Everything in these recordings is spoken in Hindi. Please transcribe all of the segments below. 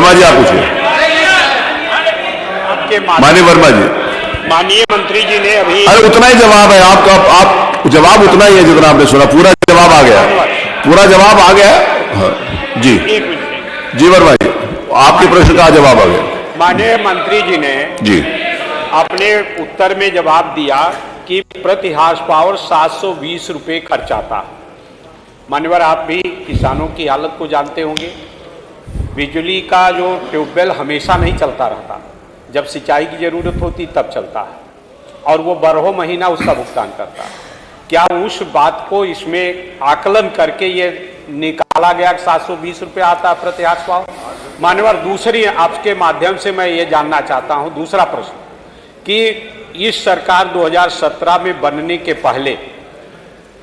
वर्मा जी आप पूछिए। माननीय वर्मा जी। माननीय मंत्री जी ने अभी, अरे उतना ही जवाब है आपका, आप जवाब उतना ही है जितना आपने सुना, पूरा जवाब आ गया, पूरा जवाब आ गया। हाँ, जी जी वर्मा जी, आपके प्रश्न का जवाब आ गया। माननीय मंत्री जी ने जी अपने उत्तर में जवाब दिया कि प्रति हार्स पावर 720 रुपये खर्च आता। मान्यवर, आप भी किसानों की हालत को जानते होंगे। बिजली का जो ट्यूबवेल हमेशा नहीं चलता रहता, जब सिंचाई की जरूरत होती तब चलता है, और वो 12 महीना उसका भुगतान करता है। क्या उस बात को इसमें आकलन करके ये निकाला गया कि 720 रुपये आता है प्रति हार्स पावर? मान्यवर, दूसरी आपके माध्यम से मैं ये जानना चाहता हूँ, दूसरा प्रश्न, कि इस सरकार 2017 में बनने के पहले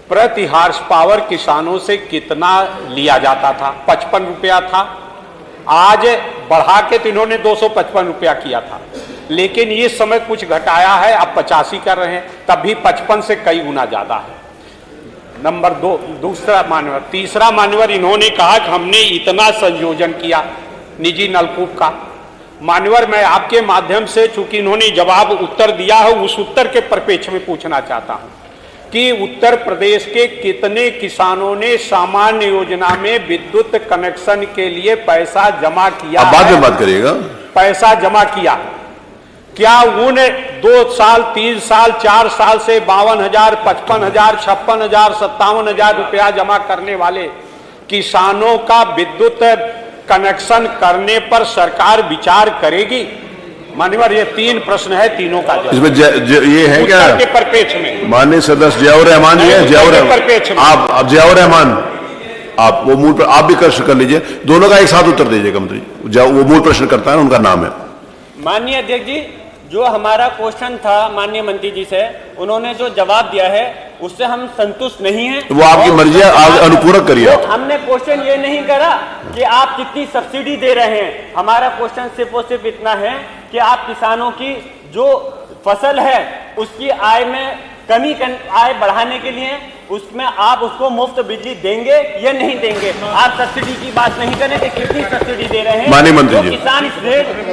प्रति हार्स पावर किसानों से कितना लिया जाता था? 55 रुपया था। आज बढ़ा के तो इन्होंने 255 रुपया किया था, लेकिन ये समय कुछ घटाया है, अब 85 कर रहे हैं, तब भी 55 से कई गुना ज्यादा है। नंबर 2, दूसरा मान्यवर। तीसरा मान्यवर, इन्होंने कहा कि हमने इतना संयोजन किया निजी नलकूप का। मान्यवर, मैं आपके माध्यम से, चूंकि इन्होंने जवाब उत्तर दिया है, उस उत्तर के परिप्रेक्ष्य में पूछना चाहता हूं कि उत्तर प्रदेश के कितने किसानों ने सामान्य योजना में विद्युत कनेक्शन के लिए पैसा जमा किया? बाद में बात करिएगा। पैसा जमा किया, क्या उन 2 साल 3 साल 4 साल से 52,000, 55,000, 56,000, 57,000 रुपया जमा करने वाले किसानों का विद्युत कनेक्शन करने पर सरकार विचार करेगी? मान्यवर, ये 3 प्रश्न है, तीनों का जवाब इसमें ये है क्या के परिप्रेक्ष्य में? माननीय सदस्य जियाउर रहमान जी है, जियाउर आप जियाउर रहमान, आप वो मूल आप भी प्रश्न कर लीजिए, दोनों का एक साथ उत्तर दीजिएगा मंत्री। वो मूल प्रश्न करता है, उनका नाम है। माननीय अध्यक्ष जी, जो हमारा क्वेश्चन था माननीय मंत्री जी से, उन्होंने जो जवाब दिया है उससे हम संतुष्ट नहीं हैं। वो आपकी मर्जी है, आप अनुपूरक करिए। हमने क्वेश्चन ये नहीं करा कि आप कितनी सब्सिडी दे रहे हैं, हमारा क्वेश्चन सिर्फ और सिर्फ इतना है कि आप किसानों की जो फसल है उसकी आय में कमी आय बढ़ाने के लिए उसमें आप उसको मुफ्त बिजली देंगे या नहीं देंगे? आप सब्सिडी की बात नहीं करें कि कितनी सब्सिडी दे रहे हैं। माननीय मंत्री जी, किसान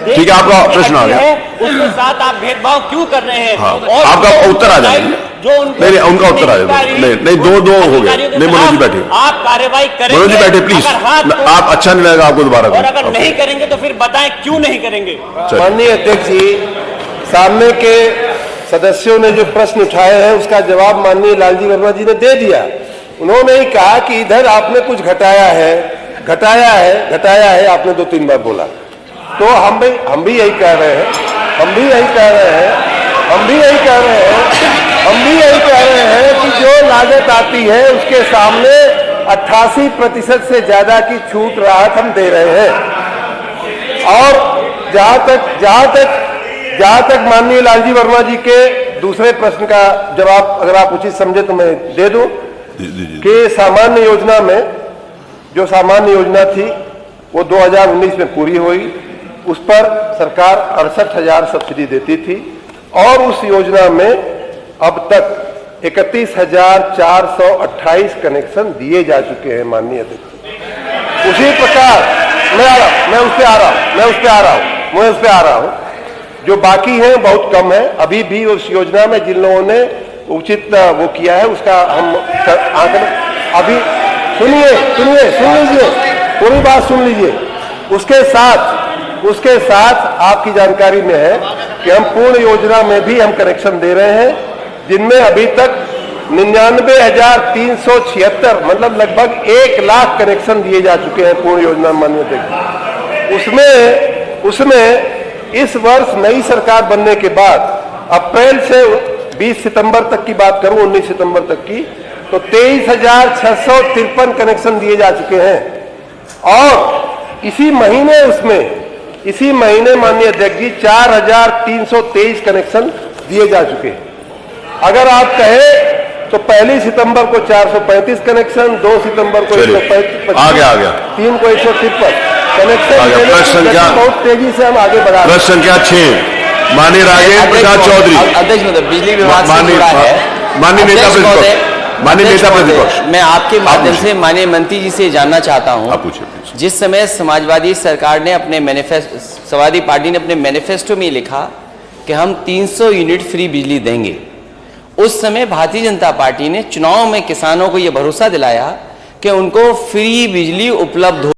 ठीक है, आपका प्रश्न आ गया, उसके साथ आप भेदभाव क्यों कर रहे हैं? हाँ, और आपका उत्तर आ जाएगा। जो नहीं, उनका उत्तर आ जाएगा। नहीं, दो हो गया। नहीं, मनोज जी बैठे, आप कार्रवाई करेंगे? मनोज जी बैठे प्लीज, आप अच्छा नहीं लगेगा आपको दोबारा। और अगर नहीं करेंगे तो फिर बताएं क्यों नहीं करेंगे? माननीय अध्यक्ष जी, सामने के सदस्यों ने जो प्रश्न उठाए हैं उसका जवाब माननीय लालजी वर्मा जी ने दे दिया। उन्होंने ही कहा कि इधर आपने कुछ घटाया है आपने 2-3 बार बोला, तो हम भी यही कह रहे हैं, हम भी यही कह रहे हैं कि जो लागत आती है उसके सामने 88% से ज्यादा की छूट राहत हम दे रहे हैं। और जहां तक माननीय लालजी वर्मा जी के दूसरे प्रश्न का जवाब अगर आप उचित समझे तो मैं दे दूं कि सामान्य योजना में, जो सामान्य योजना थी वो 2019 में पूरी हुई, उस पर सरकार 68,000 सब्सिडी देती थी, और उस योजना में अब तक 31,428 कनेक्शन दिए जा चुके हैं माननीय अध्यक्ष। उसी प्रकार मैं उस पे आ रहा हूं, जो बाकी है बहुत कम है। अभी भी उस योजना में जिन लोगों ने उचित वो किया है उसका हम आंकड़े, अभी सुन लीजिए, पूरी बात सुन लीजिए। उसके साथ आपकी जानकारी में है कि हम पूर्ण योजना में भी हम कनेक्शन दे रहे हैं, जिनमें अभी तक 99,376 मतलब लगभग 1 लाख कनेक्शन दिए जा चुके हैं पूर्ण योजना मान्य अध्यक्ष। उसमें इस वर्ष नई सरकार बनने के बाद अप्रैल से 20 सितंबर तक की बात करूं, 19 सितंबर तक की, तो 23,653 कनेक्शन दिए जा चुके हैं। और इसी महीने माननीय अध्यक्ष जी 4,323 कनेक्शन दिए जा चुके हैं। अगर आप कहें तो 1 सितंबर को 435 कनेक्शन, 2 सितंबर को 135, आ गया 3 को 153 कनेक्शन। प्रश्न संख्या बहुत तेजी से हम आगे बढ़ा रहे हैं। प्रश्न संख्या 6 माननीय राजेंद्र प्रसाद चौधरी, अध्यक्ष महोदय, बिजली विभाग से जुड़ा है। माननीय नेता प्रतिपक्ष, मैं आपके माध्यम से माननीय मंत्री जी से जानना चाहता हूं जिस समय समाजवादी सरकार ने अपने समाजवादी पार्टी ने अपने मैनिफेस्टो में लिखा कि हम 300 यूनिट फ्री बिजली देंगे, उस समय भारतीय जनता पार्टी ने चुनाव में किसानों को यह भरोसा दिलाया कि उनको फ्री बिजली उपलब्ध हो।